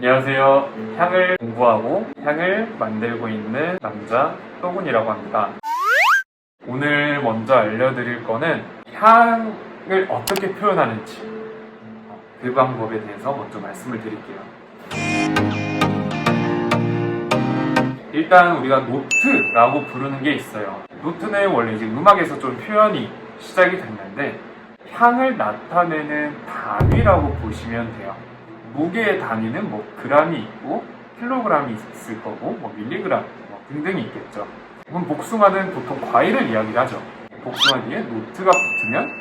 안녕하세요. 향을 공부하고 향을 만들고 있는 남자 또군이라고 합니다. 오늘 먼저 알려드릴 거는 향을 어떻게 표현하는지 그 방법에 대해서 먼저 말씀을 드릴게요. 일단 우리가 노트라고 부르는 게 있어요. 노트는 원래 이제 음악에서 좀 표현이 시작이 됐는데 향을 나타내는 단위라고 보시면 돼요. 무게의 단위는 뭐 그람이 있고 킬로그램이 있을 거고 뭐 밀리그램 등등이 있겠죠. 그럼 복숭아는 보통 과일을 이야기하죠. 복숭아 뒤에 노트가 붙으면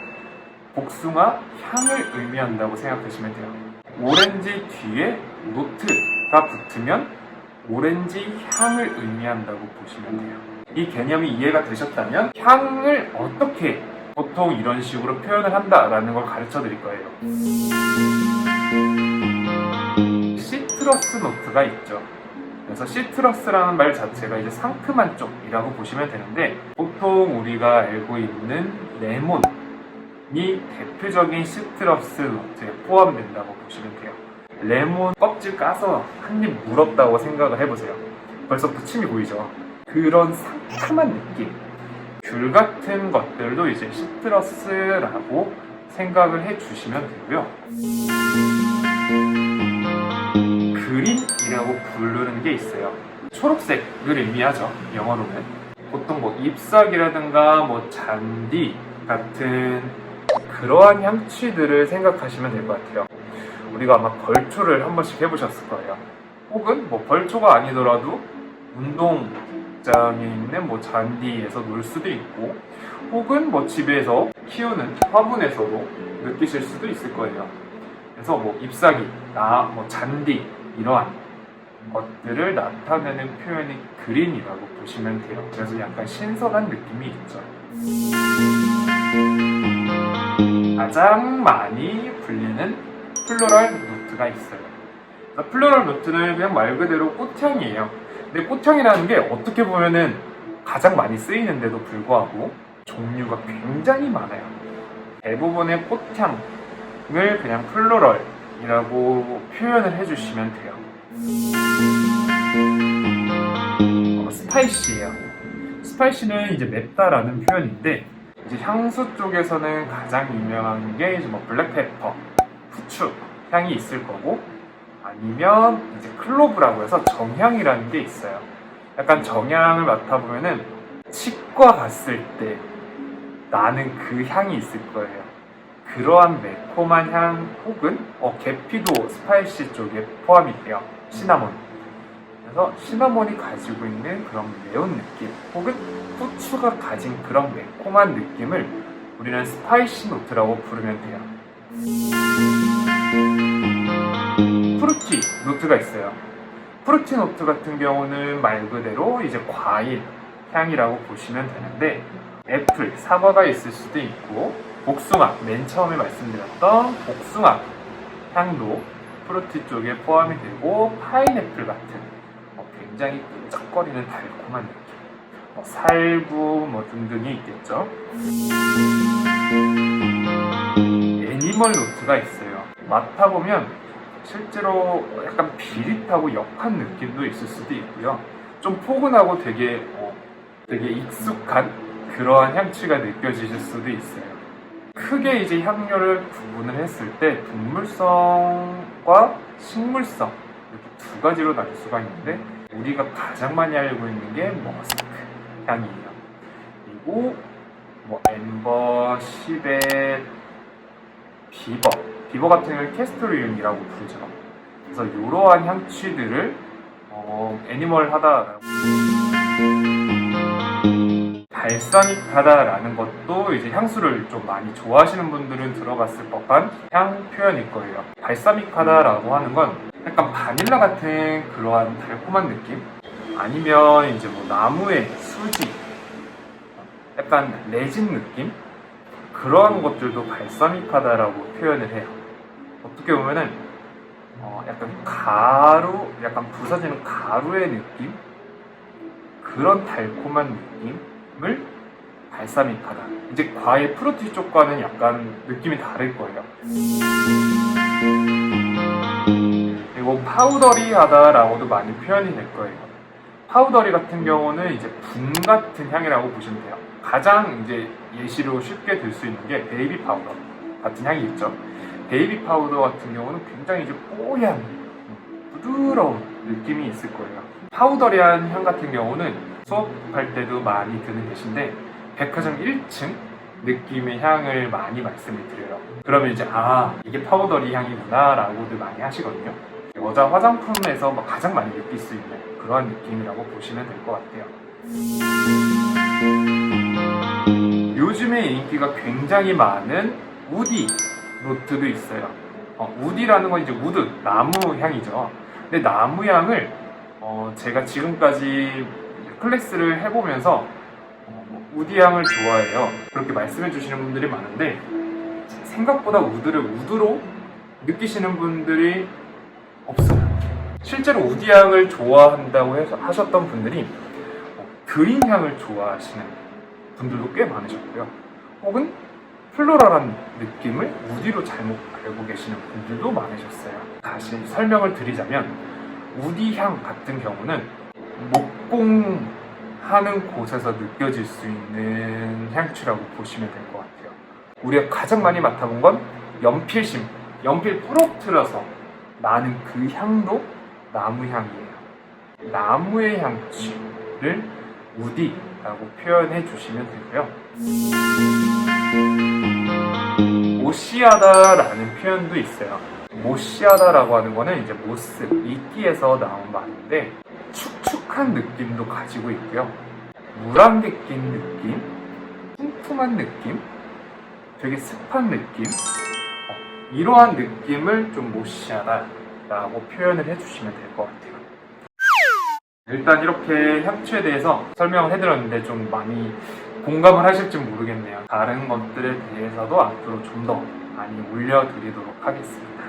복숭아 향을 의미한다고 생각하시면 돼요. 오렌지 뒤에 노트가 붙으면 오렌지 향을 의미한다고 보시면 돼요. 이 개념이 이해가 되셨다면 향을 어떻게 보통 이런 식으로 표현을 한다라는 걸 가르쳐 드릴 거예요. 시트러스 노트가 있죠. 그래서 시트러스라는 말 자체가 이제 상큼한 쪽이라고 보시면 되는데 보통 우리가 알고 있는 레몬이 대표적인 시트러스 노트에 포함된다고 보시면 돼요. 레몬 껍질 까서 한 입 물었다고 생각을 해보세요. 벌써 부침이 보이죠? 그런 상큼한 느낌, 귤 같은 것들도 이제 시트러스라고 생각을 해주시면 되고요. 그린이라고 부르는 게 있어요. 초록색을 의미하죠. 영어로는 보통 뭐 잎사귀라든가 뭐 잔디 같은 그러한 향취들을 생각하시면 될 것 같아요. 우리가 아마 벌초를 한 번씩 해보셨을 거예요. 혹은 뭐 벌초가 아니더라도 운동장에 있는 뭐 잔디에서 놀 수도 있고 혹은 뭐 집에서 키우는 화분에서도 느끼실 수도 있을 거예요. 그래서 뭐 잎사귀, 뭐 잔디 이러한 것들을 나타내는 표현이 그린이라고 보시면 돼요. 그래서 약간 신선한 느낌이 있죠. 가장 많이 불리는 플로럴 노트가 있어요. 플로럴 노트는 그냥 말 그대로 꽃향이에요. 근데 꽃향이라는 게 어떻게 보면은 가장 많이 쓰이는데도 불구하고 종류가 굉장히 많아요. 대부분의 꽃향을 그냥 플로럴이라고 표현을 해주시면 돼요. 스파이시예요. 스파이시는 이제 맵다라는 표현인데 이제 향수 쪽에서는 가장 유명한 게 이제 뭐 블랙페퍼, 후추 향이 있을 거고 아니면 이제 클로브라고 해서 정향이라는 게 있어요. 약간 정향을 맡아보면은 치과 갔을 때 나는 그 향이 있을 거예요. 그러한 매콤한 향 혹은 계피도 스파이시 쪽에 포함이 돼요. 시나몬. 그래서 시나몬이 가지고 있는 그런 매운 느낌 혹은 후추가 가진 그런 매콤한 느낌을 우리는 스파이시 노트라고 부르면 돼요. 프루티 노트가 있어요. 프루티 노트 같은 경우는 말 그대로 이제 과일 향이라고 보시면 되는데 애플, 사과가 있을 수도 있고 복숭아, 맨 처음에 말씀드렸던 복숭아 향도 프루티 쪽에 포함이 되고 파인애플 같은 굉장히 끈적거리는 달콤한 느낌, 살구 등등이 있겠죠. 애니멀 노트가 있어요. 맡아보면 실제로 약간 비릿하고 역한 느낌도 있을 수도 있고요. 좀 포근하고 되게 익숙한 그러한 향취가 느껴지실 수도 있어요. 크게 이제 향료를 구분을 했을 때 동물성과 식물성 이렇게 두 가지로 나눌 수가 있는데 우리가 가장 많이 알고 있는 게 머스크 향이에요. 그리고 엠버, 시벳, 비버 같은 경우는 캐스토리움이라고 부르죠. 그래서 이러한 향취들을 애니멀하다라고 발사믹하다라는 것도 이제 향수를 좀 많이 좋아하시는 분들은 들어봤을 법한 향 표현일 거예요. 발사믹하다라고 하는 건 약간 바닐라 같은 그러한 달콤한 느낌? 아니면 이제 나무의 수지, 약간 레진 느낌? 그러한 것들도 발사믹하다라고 표현을 해요. 어떻게 보면은 약간 가루, 약간 부서지는 가루의 느낌? 그런 달콤한 느낌을 발사믹하다. 이제 과일 프루티 쪽과는 약간 느낌이 다를 거예요. 그리고 파우더리하다라고도 많이 표현이 될 거예요. 파우더리 같은 경우는 이제 분 같은 향이라고 보시면 돼요. 가장 이제 예시로 쉽게 들 수 있는 게 베이비 파우더 같은 향이 있죠. 베이비 파우더 같은 경우는 굉장히 이제 뽀얀 부드러운 느낌이 있을 거예요. 파우더리한 향 같은 경우는 수업할 때도 많이 드는 계신데 백화점 1층 느낌의 향을 많이 말씀을 드려요. 그러면 이제 이게 파우더리 향이구나 라고들 많이 하시거든요. 여자 화장품에서 가장 많이 느낄 수 있는 그러한 느낌이라고 보시면 될 것 같아요. 요즘에 인기가 굉장히 많은 우디 노트도 있어요. 우디라는 건 이제 우드, 나무 향이죠. 근데 나무 향을 제가 지금까지 클래스를 해보면서 우디 향을 좋아해요. 그렇게 말씀해 주시는 분들이 많은데 생각보다 우드를 우드로 느끼시는 분들이 없어요. 실제로 우디 향을 좋아한다고 하셨던 분들이 그린 향을 좋아하시는 분들도 꽤 많으셨고요. 혹은 플로럴한 느낌을 우디로 잘못 알고 계시는 분들도 많으셨어요. 다시 설명을 드리자면 우디 향 같은 경우는 목공하는 곳에서 느껴질 수 있는 향취라고 보시면 될 것 같아요. 우리가 가장 많이 맡아본 건 연필 부러뜨려서 나는 그 향도 나무 향이에요. 나무의 향취를 우디라고 표현해 주시면 되고요. 모시하다라는 표현도 있어요. 모시하다라고 하는 거는 이제 모스, 이끼에서 나온 말인데 축축한 느낌도 가지고 있고요. 물 안개 낀 느낌, 쿰쿰한 느낌, 되게 습한 느낌, 이러한 느낌을 좀 모시하다라고 표현을 해주시면 될 것 같아요. 일단 이렇게 향취에 대해서 설명을 해드렸는데 좀 많이 공감을 하실지 모르겠네요. 다른 것들에 대해서도 앞으로 좀 더 많이 올려드리도록 하겠습니다.